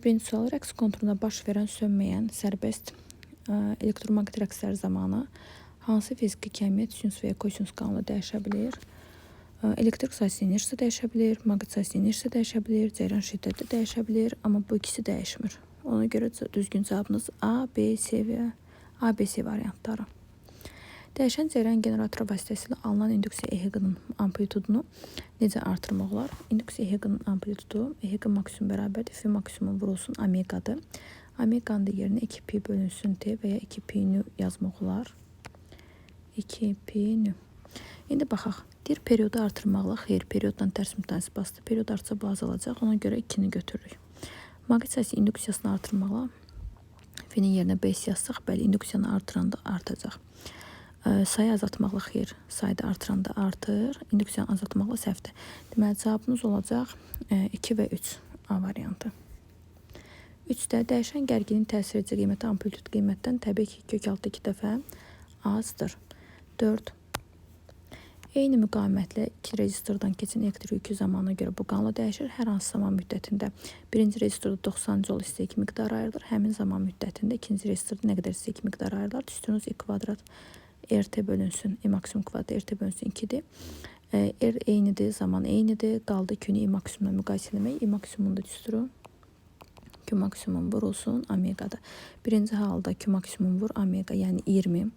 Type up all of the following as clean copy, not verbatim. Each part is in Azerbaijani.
Birinci sual, rəqs konturunda baş verən sönməyən sərbəst elektromaqnit rəqslər zamanı hansı fiziki kəmiyyət sinus və ya kosinus qanunu dəyişə bilir? Elektrik sayısı enerjisi dəyişə bilir, maqnit sayısı enerjisi dəyişə bilir, cəryan şiddəti dəyişə bilir, amma bu ikisi dəyişmir. Ona görə düzgün cavabınız A, B, C və A, B, C variantları. Dəyişən cəryan generatoru vasitəsilə alınan induksiya EHQ-nın amplitudunu necə artırmaq olar? İnduksiya EHQ-nın amplitudu EHQ maksimum bərabərdir. F maksimum vurulsun omeqadır. Omeqanın da yerinə 2pi bölünsün T və ya 2pi nü yazmaq olar. 2pi nü. İndi baxaq. Deyir periodu artırmaqla, xeyr, perioddan tərs mütənsib bastı. Period artsa bu azalacaq. Ona görə 2-ni götürürük. Maqnit sayısı induksiyasını artırmaqla F-nin yerinə 5 yazsaq, bəli, induksiyanı artıranda artacaq. Sayı azaltmaqla xeyr, sayda artıranda artır, induksiyanı azaltmaqla səhvdir. Deməli, cavabımız olacaq 2 və 3 A variantı. 3-də dəyişən gərginin təsir edici qiyməti amplitud qiymətdən təbii ki, kök altı 2 dəfə azdır. 4. Eyni müqamətlə 2 rezistordan keçən elektrik yükü zamana görə bu qanunla dəyişir. Hər hansı zaman müddətində birinci rezistorda 90 jol istəyik miqdarı ayrılır. Həmin zaman müddətində ikinci rezistorda nə qədər istəyik miqdarı ayrılır. Düsturunuz I kvadrat RT bölünsün, I maksimum kvadrat RT bölünsün 2-dir. R eynidir, zaman eynidir. Qaldı ki, I maksimumla müqayisə eləmək. I maksimumun da düsturu Q maksimum vurulsun omeqada. Birinci halda Q maksimum vur omega, yəni 20.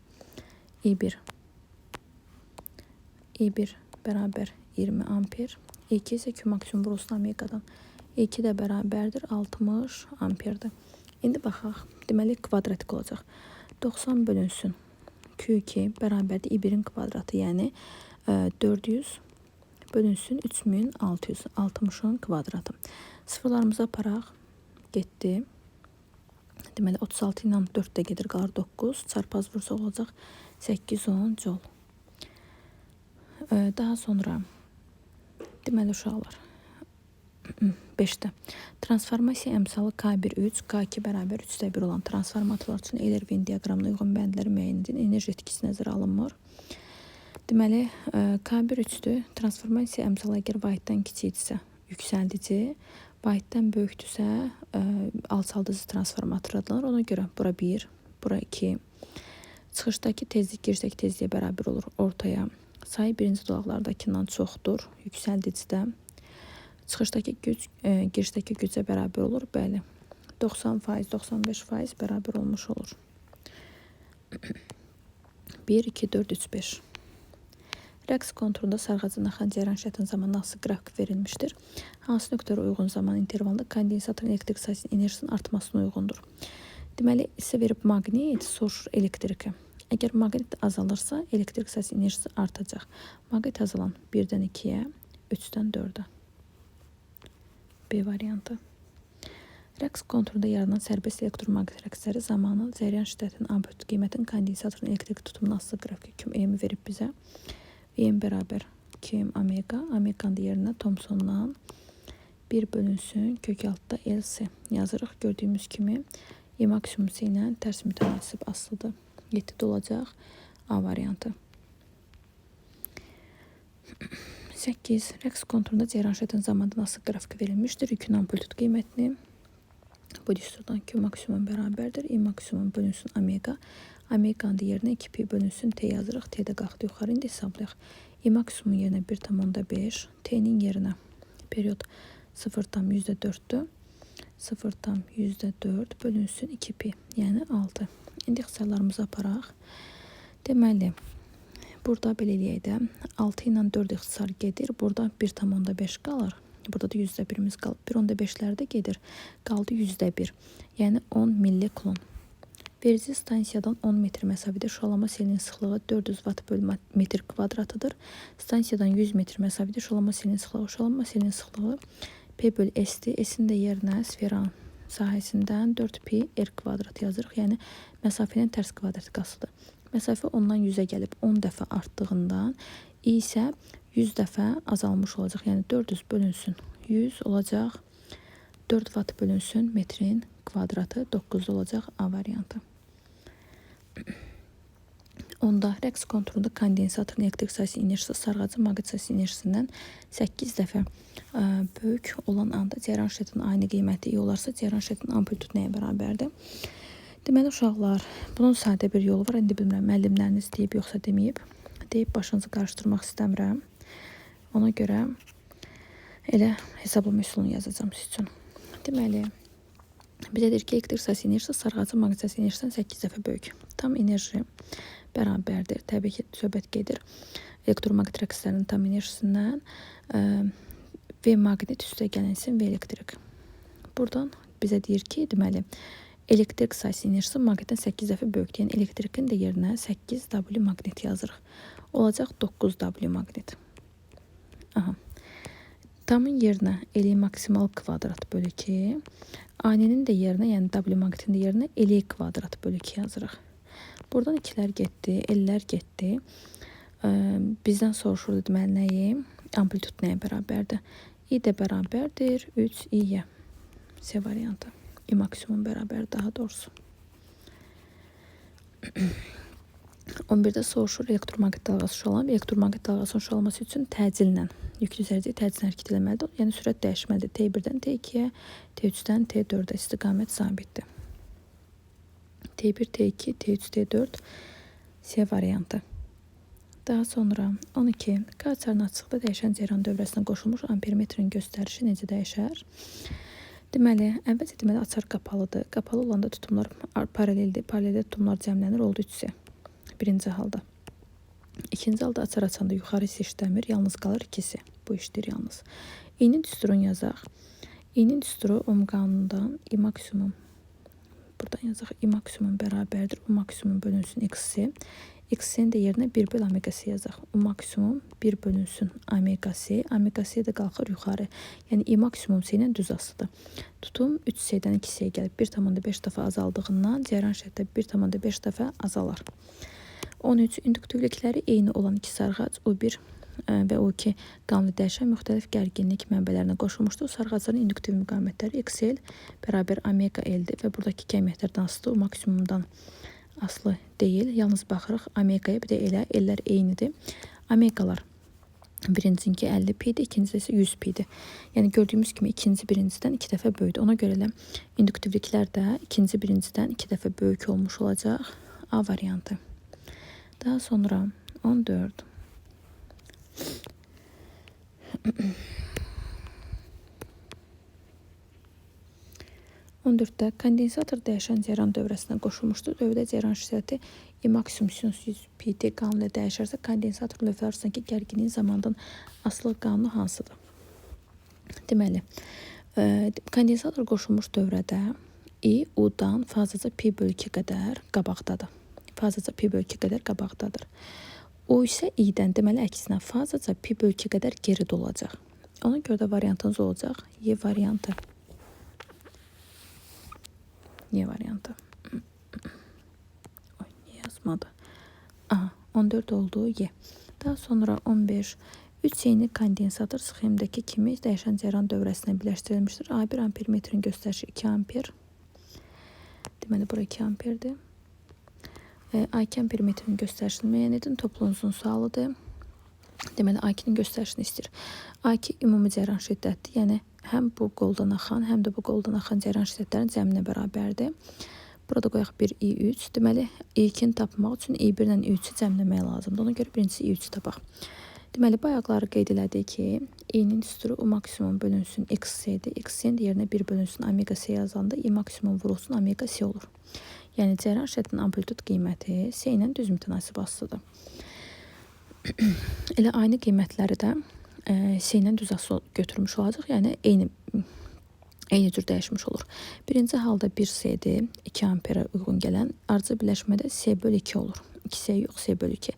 I1 bərabər 20 amper. I2 isə Q maksimum vurulsun omeqadan. I2 də bərabərdir 60 amperdir. İndi baxaq. Deməli kvadratik olacaq. 90 bölünsün Q2 bərabərdir I1-in kvadratı, yəni 400 bölünsün 3600, 60-ın kvadratı. Sıfırlarımıza aparaq, getdi. Deməli 36 ilə 4 də gedir, qalır 9. Çarpaz vursa olacaq 8-10 jol. Daha sonra deməli uşaqlar 5-də transformasiya əmsalı K1-3, K2 bərabər 3-də 1 olan transformatorlar üçün Eyler-Venn diaqramına uyğun bəndləri müəyyən edin. Enerji etkisi nəzərə alınmır. Deməli K1-3-dür. Transformasiya əmsalı əgər vahiddən kiçikdirsə yüksəldici, vahiddən böyükdürsə alçaldıcı transformator adlanır. Ona görə bura 1, bura 2. Çıxışdakı tezlik girişdəki tezliyə bərabər olur ortaya. Sayı birinci dolaqlardakından çoxdur, yüksəldicidə. Çıxışdakı güc girişdəki gücə bərabər olur. Bəli, 90%, 95% bərabər olmuş olur. 1, 2, 4, 3, 5. Rəqs konturunda sarğacın axan cəryan şəklinin zamanı nasıl qrafik verilmişdir? Hansı nöqtəyə uyğun zaman intervalında kondensatorun elektrik sayısının enerjisinin artmasına uyğundur? Deməli, isə verib maqnit, soruşur elektriki. Əgər maqnit azalırsa, elektrik sayısı enerjisi artacaq. Maqnit azalan 1-dən 2-yə, 3-dən 4-ə. B variantı. Rəqs konturunda yaranan sərbəst elektromaqnit rəqsləri zamanı cəryan şiddətinin amplitudu qiymətin kondensatorun elektrik tutumuna asılı qrafik M verib bizə. M bərabər 2M omega. Omeqanın yerinə Thomsondan 1 bölünsün kök altda LC yazırıq. Gördüyümüz kimi I maksimum ilə tərs mütənasib asılıdır. 7 olacaq A variantı. 8. Rəqs konturunda cəryan şiddətinin zamanında nasıl qrafik verilmişdir? Yükün amplitudu qiymətini bu düsturdan Q maksimum bərabərdir. I maksimum bölünsün omega. Omeqanın yerinə 2pi bölünsün T yazırıq. T də qalxdı yuxarı. İndi hesablayaq. I maksimum yerinə 1,5. T'nin yerinə period 0,4'dür. 0,4 bölünsün 2pi, yəni 6. İndi ixtisarlarımızı aparaq. Deməli, burada belə eləyək də 6 ilə 4 ixtisar gedir. Burada 1,5 qalır. Burada da %1'imiz qalıb. 1,5'lərdə gedir. Qaldı %1. Yəni 10 millikulon. Verici stansiyadan 10 metr məsafədə şualama selinin sıxlığı 400 watt bölü metr kvadratıdır. Stansiyadan 100 metr məsafədə şualama selinin sıxlığı. Şualama selinin sıxlığı P bölü S-dir. S-in də yerinə sferan sahəsindən 4pi R kvadrat yazırıq. Yəni məsafənin tərs kvadratik asılıdır. Məsafə 10-dan 100-ə gəlib 10 dəfə artdığından I isə 100 dəfə azalmış olacaq. Yəni 400 bölünsün 100 olacaq. 4 watt bölünsün metrin kvadratı 9 olacaq A variantı. Onda rəqs konturunda kondensatorun elektrik sayısı enerjisi sarğacın maqnit sayısı enerjisindən 8 dəfə böyük olan anda cəryan şiddətinin aynı qiyməti iyi olarsa, cəryan şiddətinin amplitudu nəyə bərabərdir? Deməli uşaqlar, bunun sadə bir yolu var. İndi bilmirəm, müəllimləriniz deyib yoxsa deməyib. Deyib başınızı qarışdırmaq istəmirəm. Ona görə elə hesablama üsulunu yazacağım siz üçün. Deməli, bizə deyir ki, elektrik sayısı enerjisi sarğacın maqnit sayısı enerjisindən 8 dəfə böyük. Tam enerji bərabərdir. Təbii ki, söhbət gedir elektromaqnit rəqslərinin tam enerjisindən V maqnit üstə gəlinsin V elektrik. Buradan bizə deyir ki, deməli, elektrik sayısı enerjisi maqnitdən 8 dəfə böyükdür. Yəni elektrikin də yerinə 8W maqnit yazırıq. Olacaq 9W maqnit. Aha. Tamın yerinə L maksimal kvadrat bölü 2. Aninin də yerinə, yəni W maqnitin də yerinə L kvadrat bölü 2 yazırıq. Buradan 2'lər getdi, L'lər getdi. Bizdən soruşurdu deməli nəyi? Amplitud nəyə bərabərdir? I də bərabərdir 3i'yə. C variantı. I maksimum bərabər, daha doğrusu. 11-də soruşur elektromaqnit dalğası şualan. Elektromaqnit dalğasının şualaması üçün təcillə, yüklü zərəcəyə təcillə hərəkət etməlidir. Yəni sürət dəyişməlidir. T1-dən T2-yə, T3-dən T4-ə istiqamət sabitdir. T1, T2, T3, T4 C variantı. Daha sonra 12. Qaçarın açıqda dəyişən cəryan dövrəsinə qoşulmuş ampermetrin göstərişi necə dəyişər? Deməli, əvvəlcə deməli açar qapalıdır. Qapalı olanda tutumlar paraleldir. Paraleldə tutumlar cəmlənir, oldu 3C. Birinci halda. İkinci halda açar açanda yuxarı işləmir, yalnız qalır 2C. Bu işdir yalnız. İ'nin düsturunu yazaq. İ'nin düsturu ohm qanunundan I maksimum. Buradan yazaq. I maksimum bərabərdir. U maksimum bölünsün XC. XC'nin də yerinə 1 böl omega C yazaq. U maksimum 1 bölünsün omega C. Omega C də qalxır yuxarı. Yəni I maksimum C ilə düz asıdır. Tutum 3C'dən 2C'yə gəlib 1,5 dəfə azaldığından cəryan şiddəti 1,5 dəfə azalar. 13. İnduktivlikləri eyni olan iki sarğac U1 və U2 qanunu dəyişən müxtəlif gərginlik mənbələrinə qoşulmuşdur. Sarğacların induktiv müqavimətləri XL bərabər omega L'dir və buradakı qəmiyyətlərdən asılı, o maksimumdan asılı deyil. Yalnız baxırıq omegaya, bir də elə L'lər eynidir. Omegalar birincinki 50 pi'dir, ikincisi isə 100 pi'dir. Yəni gördüyümüz kimi ikinci birinciden 2 dəfə böyükdür. Ona görə elə induktivliklər də ikinci birinciden 2 dəfə böyük olmuş olacaq. A variantı. Daha sonra 14. Kondensator dəyişən cəryan dövrəsinə qoşulmuşdur. Dövrdə cəryan şiddəti I maksimum sinus 100 pi-t qanunu ilə dəyişərsə, kondensator lövhə arasındakı gərginliyin zamandan asılı qanunu hansıdır? Deməli, kondensator qoşulmuş dövrədə I U-dan fazaca pi bölü 2 qədər qabaqdadır. Fazaca pi bölü 2 qədər qabaqdadır. O isə I-dən, deməli əksinə fazaca pi bölü 2 qədər geridə olacaq. Ona görə də variantınız olacaq Y variantı. Y variantı. Oy, niye yazmadı? Aha, 14 oldu Y. Daha sonra 15. 3 yeni kondensator sxemdəki kimi dəyişən cəryan dövrəsinə birləşdirilmişdir. A1 ampermetrin göstərişi 2 amper. Deməli, bura 2 amperdir. A2 ampermetrin göstərişini müəyyən edin. Toplu uzun sualıdır. Deməli, A2'nin göstərişini istəyir. A2 ümumi cəryan şiddətdir. Yəni, həm bu qoldan axan, həm də bu qoldan axan cəryan şiddətlərin cəminə bərabərdir. Burada qoyaq bir I3. Deməli, I2'ni tapmaq üçün I1 ilə I3'ü cəmləmək lazımdır. Ona görə birincisi I3'ü tapaq. Deməli, bayaqları qeyd elədik ki, I-nin düsturu U maksimum bölünsün XC-dir. XC-nin də yerinə 1 bölünsün omega C yazanda I maksimum vurulsun omega C olur. Yəni, cəryan şiddətinin amplitud qiyməti C ilə düz mütənasib asılıdır. Elə aynı qiymətləri də C ilə düz asılı götürmüş olacaq. Yəni, eyni cür dəyişmiş olur. Birinci halda 1C-dir, 2 amperə uyğun gələn. Arıcı birləşmədə C bölü 2 olur. 2C yox, C bölü 2.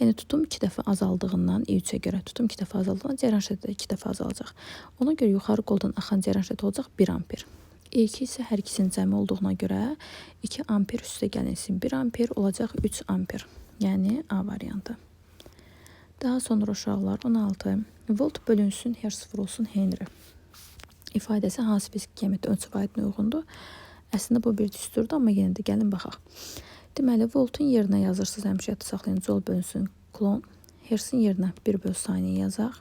Yəni, tutum 2 dəfə azaldığından, I3'ə görə tutum 2 dəfə azaldığından cəryan şiddəti 2 dəfə azalacaq. Ona görə yuxarı qoldan axan cəryan şiddəti olacaq 1 amper. E2 isə hər ikisinin cəmi olduğuna görə 2 amper üstə gəlinsin. 1 amper olacaq 3 amper. Yəni, A variantı. Daha sonra uşaqlar 16. Volt bölünsün, hertz vurulsun, Henry. İfadəsi hansı fizik qəmiyyətdə ölçü vahidinə uyğundur? Əslində bu bir düsturdur, amma yenə də gəlin baxaq. Deməli, voltun yerinə yazırsınız həmişə saxlayın joule bölünsün klon. Hertzin yerinə 1/saniyə yazaq.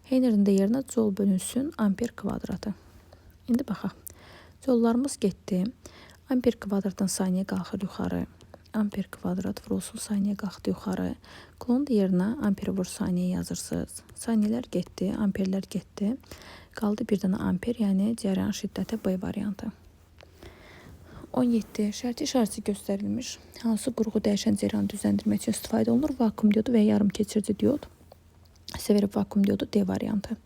Henry'nin də yerinə joule bölünsün amper kvadratı. İndi baxaq. Joulelarımız getdi. Amper kvadratdan saniyə qalxır yuxarı. Amper kvadrat vurulsun saniyə qalxdı yuxarı. Klon yerinə amper vur saniyə yazırsınız. Saniyələr getdi, amperlər getdi. Qaldı bir dənə amper, yəni cərəyan şiddəti B variantı. 17. Şərti işarəsi göstərilmiş. Hansı qurğu dəyişən cərəyanı düzləndirmək üçün istifadə olunur? Vakuum diodu və ya yarım keçirici diod. Severib vakuum diodu D variantı.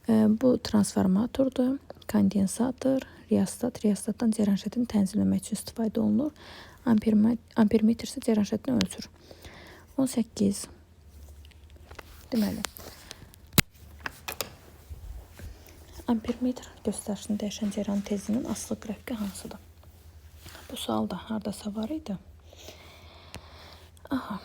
Bu transformatordur, kondensator, reostat. Reostatdan cərəyan şəddini tənzimləmək üçün istifadə olunur. Ampermetr isə cərəyan şəddini ölçür. 18. Deməli, ampermetr göstərişini dəyişən cərəyan tezliyinin asılı qrafiki hansıdır? Bu sual da hardasa var idi. Aha,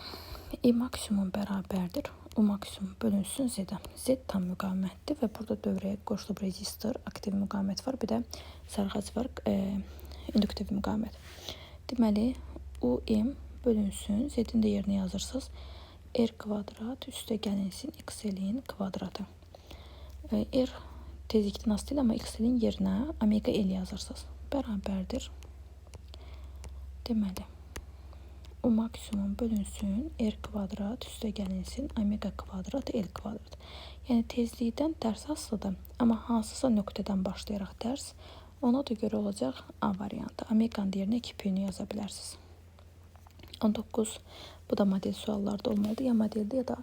I maksimum bərabərdir. U maksimum bölünsün Z-ə. Z tam müqamətdir və burada dövrəyə qoşulub rezistor, aktiv müqamət var. Bir də sarğac var, induktiv müqamət. Deməli, UM bölünsün. Z-in də yerinə yazırsınız. R kvadrat üstə gəlinsin XL-in kvadratı. R tezlikdən asılı deyil, amma XL-in yerinə omega L yazırsınız. Bərabərdir. Deməli, U maksimum bölünsün R kvadrat üstə gəlinsin omega kvadrat L kvadrat. Yəni tezlikdən dərs asılıdır, amma hansısa nöqtədən başlayaraq dərs, ona da görə olacaq A variantı. Omeganın yerinə 2 yaza bilərsiniz. 19. Bu da model suallarda olmalıdır. Ya modeldə ya da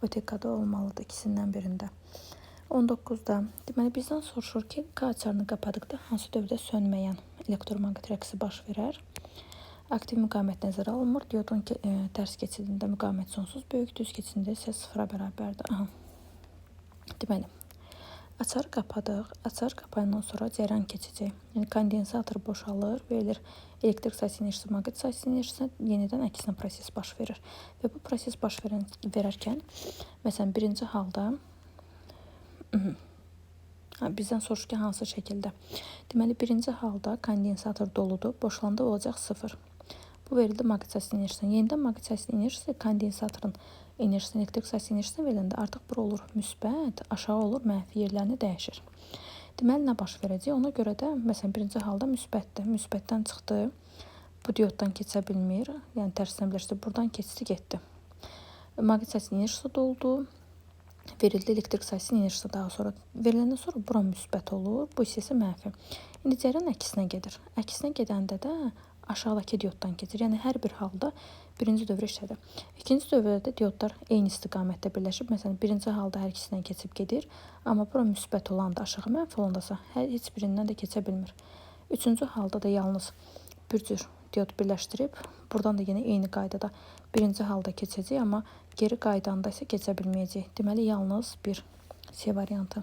OTK-da olmalıdır, ikisindən birində. 19-da deməli bizdən soruşur ki, K açarını qapadıqda hansı dövrdə sönməyən elektromaqnit rəqsi baş verər? Aktiv müqamət nəzərə alınmır. Diodun tərs keçidində müqamət sonsuz böyükdür, düz keçidində isə 0-a bərabərdir. Aha. Deməli, açarı qapadıq. Açar qapayandan sonra cərəyan keçəcək. Yəni kondensator boşalır, verilir elektrik sahəsi enerjisi, maqnit sahəsi enerjisinə, yenidən əksinə proses baş verir. Və bu proses baş verərkən, məsələn, birinci halda bizdən soruşur ki, hansı şəkildə? Deməli, birinci halda kondensator doludur, boşalanda olacaq 0. Bu verildi maqnit sahəsi enerjisinə. Yenidən maqnit sahəsi enerjisi kondensatorun enerjisini, elektrik sahəsi enerjisinə veriləndə artıq bura olur müsbət, aşağı olur mənfi, yerlərini dəyişir. Deməli, nə baş verəcək? Ona görə də, məsələn, birinci halda müsbətdir. Müsbətdən çıxdı, bu dioddan keçə bilmir, yəni tərsinə birləşdi, buradan keçdi, getdi. Maqnit sahəsi enerjisi doldu, verildi elektrik sahəsi enerjisi daha sonra. Veriləndən sonra bura müsbət olur, bu hissəsi mənfi. İndi cərəyan əksinə gedir. Əksinə gedəndə də aşağıdakı dioddan keçir. Yəni, hər bir halda birinci dövrə işlədir. İkinci dövrdə diodlar eyni istiqamətdə birləşib. Məsələn, birinci halda hər ikisindən keçib gedir. Amma bura müsbət olanda, aşağı mənfi olanda heç birindən də keçə bilmir. Üçüncü halda da yalnız bir cür diod birləşdirib. Buradan da yenə eyni qaydada birinci halda keçəcək, amma geri qaydanda isə keçə bilməyəcək. Deməli, yalnız bir C variantı.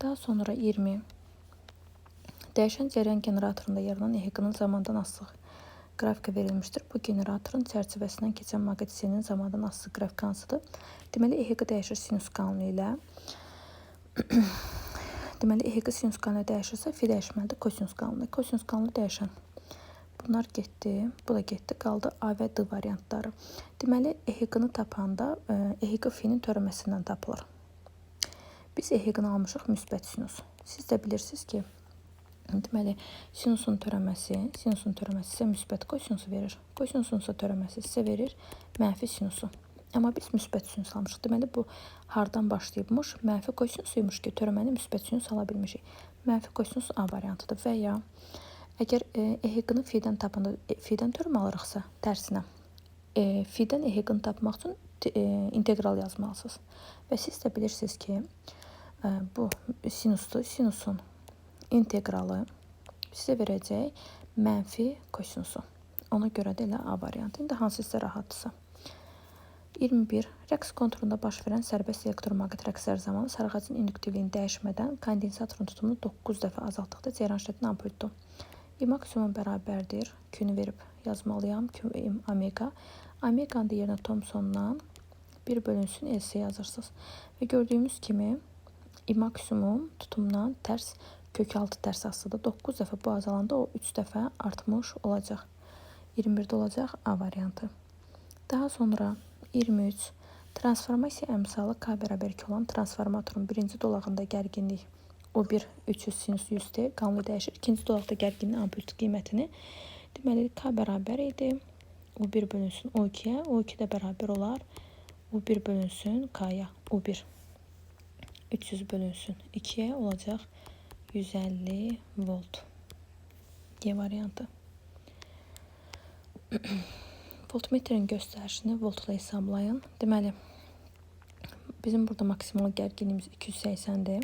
Daha sonra 20. Dəyişən cərəyan generatorunda yaranan EHQ-nın zamandan asılı qrafika verilmişdir. Bu generatorun çərçivəsindən keçən maqnit hissəsinin zamandan asılı qrafiki hansıdır? Deməli, EHQ dəyişir sinus qanunu ilə. Deməli, EHQ sinus qanunu dəyişirsə, F dəyişməlidir kosinus qanunu. Kosinus qanunu dəyişən. Bunlar getdi, bu da getdi, qaldı A və D variantları. Deməli, EHQ-nı tapanda EHQ F-nin törəməsindən tapılır. Biz EHQ-nı almışıq müsbət sinus. Siz də bilirsiniz ki, deməli, sinusun törəməsi isə müsbət kosinusu verir. Kosinusun isə törəməsi isə verir mənfi sinusu. Amma biz müsbət sinus almışıq. Deməli, bu hardan başlayıbmış? Mənfi kosinusuymuş ki, törəməni müsbət sinus ala bilmişik. Mənfi kosinus A variantıdır və ya əgər EHQ-nı F-dən tapanda F-dən törəmə alırıqsa, tərsinə, F-dən EHQ-nı tapmaq üçün integral yazmalısınız. Və siz də bilirsiniz ki, bu sinusdur, sinusun integralı sizə verəcək mənfi kosinusu. Ona görə də elə A variantı. İndi hansı sizə rahatdırsa. 21. Rəqs konturunda baş verən sərbəst elektromaqnit rəqslər zamanı sarğacın induktivliyini dəyişmədən kondensatorun tutumunu 9 dəfə azaltdıqda cərəyan şəddinin amplitudu. I maksimum bərabərdir. Q-nü verib yazmalıyam. Q omega. Omeganın da yerinə Thomsondan 1 LC yazırsınız. Və gördüyümüz kimi I maksimum tutumdan tərs kök 6 tərs asılıdır. 9 dəfə bu azalanda o 3 dəfə artmış olacaq. 21-də olacaq A variantı. Daha sonra 23. Transformasiya əmsalı K bərabər 2 olan transformatorun birinci dolağında gərginlik O1 300 sinus 100-dir. Qanunu dəyişir. İkinci dolaqda gərginlik amplitude qiymətini deməli K bərabər idi. O1 bölünsün O2-yə. O2 də bərabər olar. O1 bölünsün K-ya. O1 300 bölünsün 2-yə olacaq 150 volt. D variantı. Voltmetrin göstərişini voltla hesablayın. Deməli, bizim burada maksimal gərginliyimiz 280-dir.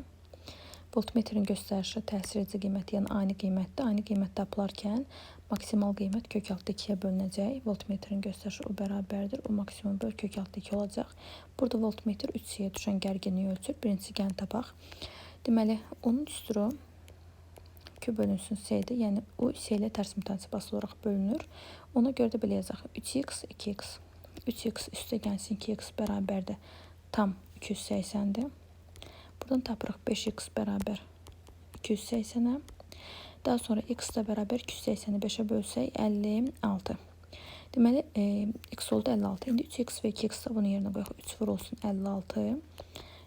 Voltmetrin göstərişi təsir edici qiyməti, yəni aynı qiymətdir. Aynı qiymət tapılarkən maksimal qiymət kök altı 2-yə bölünəcək. Voltmetrin göstərişi o bərabərdir. O maksimum böl kök altı 2 olacaq. Burada voltmetr 3-yə düşən gərginliyi ölçür. Birincisi gəlin tapaq. Deməli, onun düsturu Q bölünsün S-dir. Yəni, o S ilə tərs mütənsib asılı olaraq bölünür. Ona görə də belə yazaq. 3x, 2x. 3x üstə gəlsin 2x bərabərdir. Tam 280-dir. Buradan tapırıq 5x bərabər 280-ə. Daha sonra x da bərabər 280-i 5-ə bölsək 56. Deməli, x oldu 56. İndi 3x və 2x da bunun yerinə qoyaq. 3 vurulsun 56.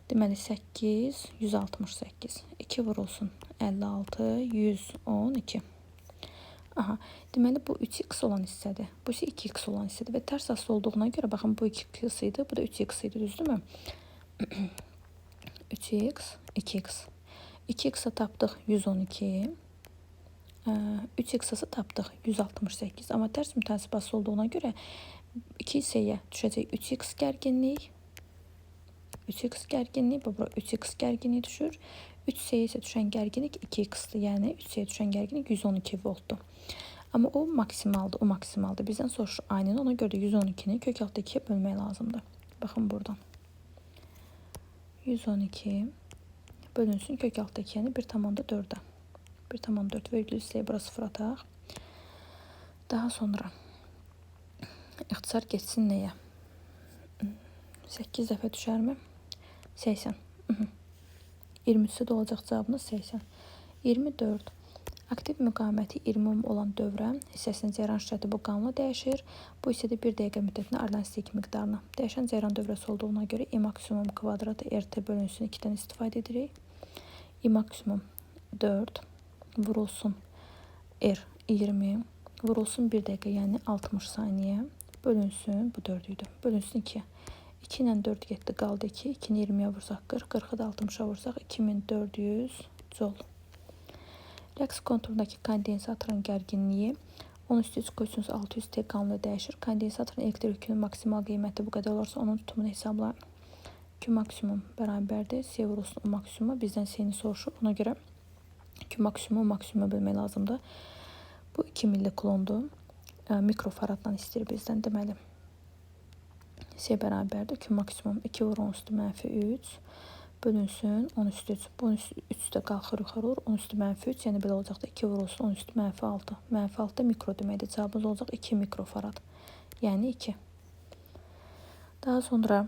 Deməli, 8, 168. 2 vurulsun 56, 112. Aha, deməli, bu 3x olan hissədir. Bu isə 2x olan hissədir və tərs asılı olduğuna görə, baxın, bu 2x idi, bu da 3x idi, düzdürmü? 3x, 2x. 2x-a tapdıq 112. 3x-a tapdıq 168. Amma tərs mütənsib asılı olduğuna görə 2 hissəyə düşəcək 3x gərginlik. 3x gərginlik, bura 3x gərginlik düşür. 3 hissəyə isə düşən gərginlik 2x-dir. Yəni 3 hissəyə düşən gərginlik 112 voltdur. Amma o maksimaldır, o maksimaldır. Bizdən soruşur aynını, ona görə də 112-ni kök altı 2-yə bölmək lazımdır. Baxın buradan. 112 bölünsün kök altı 2, yəni 1,4-ə. 1,4 vergül hissəyə bura 0 ataq. Daha sonra ixtisar geçsin nəyə? 8 dəfə düşərmi? 80. 23-də olacaq cavabınız 80. 24. Aktiv müqaviməti 20 ohm olan dövrə hissəsinin cəryan şiddəti bu qanunla dəyişir. Bu hissədə 1 dəqiqə müddətinə ayrılan istilik miqdarına. Dəyişən cəryan dövrəsi olduğuna görə I maksimum kvadratı RT bölünsün 2-dən istifadə edirik. I maksimum 4 vurulsun R 20 vurulsun 1 dəqiqə, yəni 60 saniyə bölünsün, bu 4 idi, bölünsün 2. 2 ilə 4 getdi, qaldı 2. 2-ni 20-yə vursaq 40, 40-ı da 60-a vursaq 2400 joule. Rəqs konturundakı kondensatorun gərginliyi 10^3 kosinus 600T qanunu dəyişir. Kondensatorun elektrik yükünün maksimal qiyməti bu qədər olursa onun tutumunu hesablayın. Q maksimum bərabərdir. S vurulsun o maksimuma. Bizdən S-ni soruşur. Ona görə Q maksimumu maksimuma bölmək lazımdır. Bu 2 millikulondur. Mikrofaraddan istəyir bizdən. Deməli, S bərabərdir. Q maksimum 2 vur 10 üstü mənfi 3 bölünsün 10 üstü 3. Bu 10 üstü də qalxır yuxarı olur. 10 üstü mənfi 3. Yəni belə olacaq da 2 vurulsun 10 üstü mənfi 6. Mənfi 6 da mikro deməkdir. Cavabımız olacaq 2 mikrofarad. Yəni 2. Daha sonra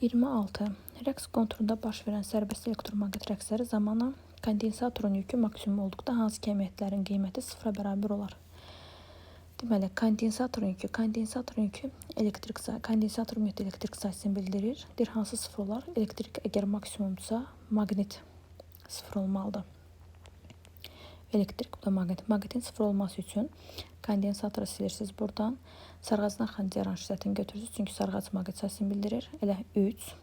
26. Rəqs konturunda baş verən sərbəst elektromaqnit rəqsləri zamanı kondensatorun yükü maksimum olduqda hansı kəmiyyətlərin qiyməti 0-a bərabər olar? Deməli, kondensatorun yükü kondensator ümumiyyətlə elektrik sayısını bildirir. Deyir, hansı 0 olar? Elektrik əgər maksimumdursa, maqnit 0 olmalıdır. Elektrik, bu da maqnit. Maqnitin 0 olması üçün kondensatoru silirsiniz buradan. Sarğacına axan cəryan şiddətini götürürsünüz. Çünki sarğac maqnit sayısını bildirir. Elə 3.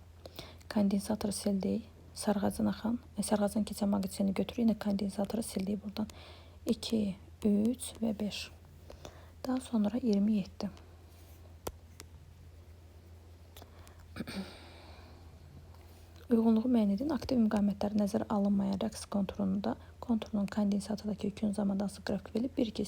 Kondensatoru sildik. Sarğacına keçən maqnitini götürür. Yine kondensatoru sildik buradan. 2, 3 və 5. Daha sonra 27. Uyğunluğu müəyyən edin. Aktiv müqavimətlər nəzərə alınmayan rəqs konturunda konturun kondensatordakı yükün zamanda asılı qrafik verilib. Bir iki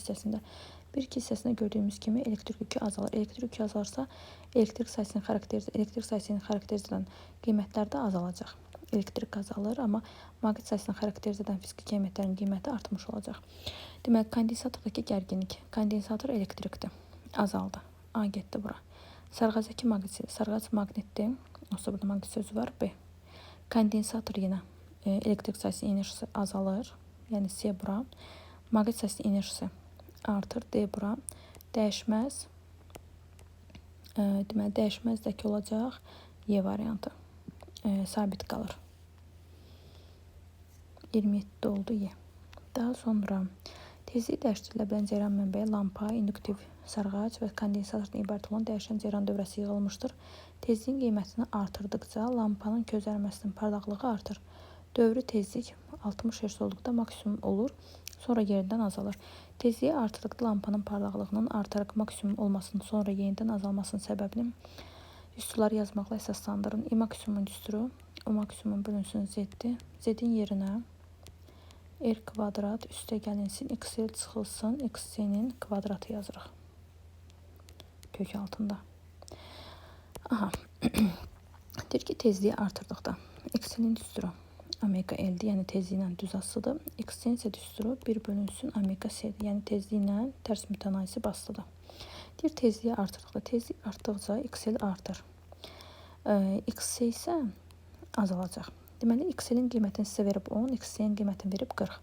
hissəsində gördüyümüz kimi elektrik yükü azalır. Elektrik yükü azalırsa elektrik sayısını xarakterizə edən qiymətlər də azalacaq. Elektrik azalır, amma maqnit sayısını xarakterizə edən fiziki qiymətlərin qiyməti artmış olacaq. Demək, kondensatordakı gərginlik, kondensator elektrikdir, azaldı. A getdi bura. Sarğacdakı sarğac maqnitdir. Olsa burada maqnit sözü var. B. Kondensator yenə elektrik sayısının enerjisi azalır. Yəni C bura. Maqnit sayısının enerjisi artır. D bura. dəyişməz. Deməli, dəyişməzdəki olacaq Y variantı. Sabit qalır. 27 oldu Y. Daha sonra tezliyi dəyişdirilə bilən cəryan mənbəyi lampa, induktiv sarğac və kondensatordan ibarət olan dəyişən cəryan dövrəsi yığılmışdır. Tezliyin qiymətini artırdıqca lampanın közərməsinin parlaqlığı artır. Dövrü tezlik 60 Hz olduqda maksimum olur, sonra yenidən azalır. Tezliyi artırdıqda lampanın parlaqlığının artaraq maksimum olmasının, sonra yenidən azalmasının səbəbini düsturları yazmaqla əsaslandırın. I maksimumun düsturu, O maksimum bölünsün Z-dir. Z-in yerinə R kvadrat üstə gəlinsin, XL çıxılsın, XC-nin kvadratı yazırıq. Kök altında. Aha. Deyir ki, tezliyi artırdıqda XL-nin düsturu omega L-dir, yəni tezliklə düz asıdır. XC-nin isə düsturu 1 bölünsün omega S-dir, yəni tezliklə tərs mütənasibi asılıdır. Deyir, tezliyi artırdıqda, tezlik artdıqca XL artır. XC isə azalacaq. Deməli, XL-in qiymətini sizə verib 10, XC-nin qiymətini verib 40.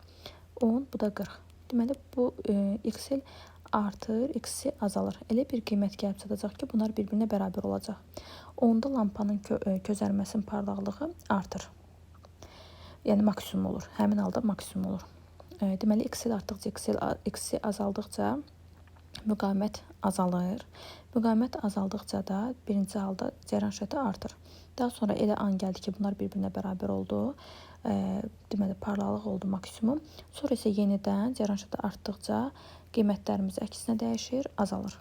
10, bu da 40. Deməli, bu XL artır, XC azalır. Elə bir qiymət gəlib çatacaq ki, bunlar bir-birinə bərabər olacaq. Onda lampanın közərməsinin parlaqlığı artır. Yəni, maksimum olur. Həmin halda maksimum olur. Deməli, XL artdıqca, XC azaldıqca müqavimət azalır. Müqavimət azaldıqca da birinci halda cəryan şiddəti artır. Daha sonra elə an gəldi ki, bunlar bir-birinə bərabər oldu. Deməli, parlaqlıq oldu maksimum. Sonra isə yenidən cəryan şiddəti artdıqca qiymətlərimiz əksinə dəyişir, azalır.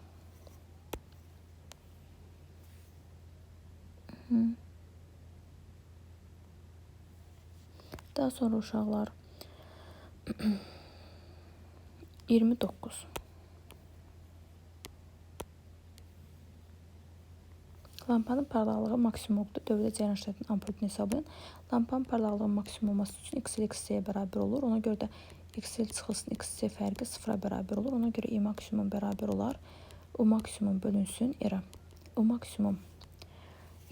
Daha sonra uşaqlar 29. Lampanın parlaqlığı maksimumdur. Dövrdə cəryan şiddətinin amplitudunu hesablayın. Lampanın parlaqlığı maksimum olması üçün XL XC-yə bərabər olur. Ona görə də XL çıxılsın, XC fərqi 0-a bərabər olur. Ona görə I maksimum bərabər olar. O maksimum bölünsün R-ə. O maksimum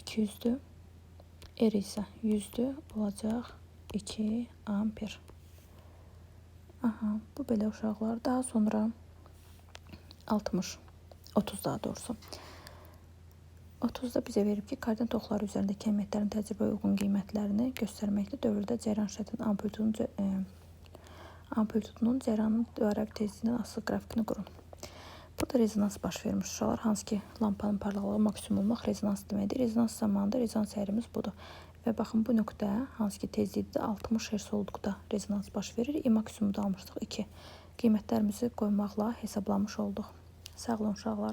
200-dür. R isə 100-dür. Olacaq 2 amper. Aha, bu belə uşaqlar. Daha sonra 60, 30 daha doğrusu. 30-da bizə verib ki, koordinat oxları üzərində kəmiyyətlərin təcrübəyə uyğun qiymətlərini göstərməklə dövrdə cəryan şiddətinin amplitudunun cəryanın dövrəvi tezliyindən asılı qrafikini qurun. Burada rezonans baş vermiş uşaqlar, hansı ki, lampanın parlaqlığı maksimum olmaq rezonans deməkdir. Rezonans zamanında rezonans əyrimiz budur. Və baxın, bu nöqtə, hansı ki, tezlikdə 60 Hz olduqda rezonans baş verir. I maksimumda almışdıq 2. Qiymətlərimizi qoymaqla hesablamış olduq. Sağ olun uşaqlar.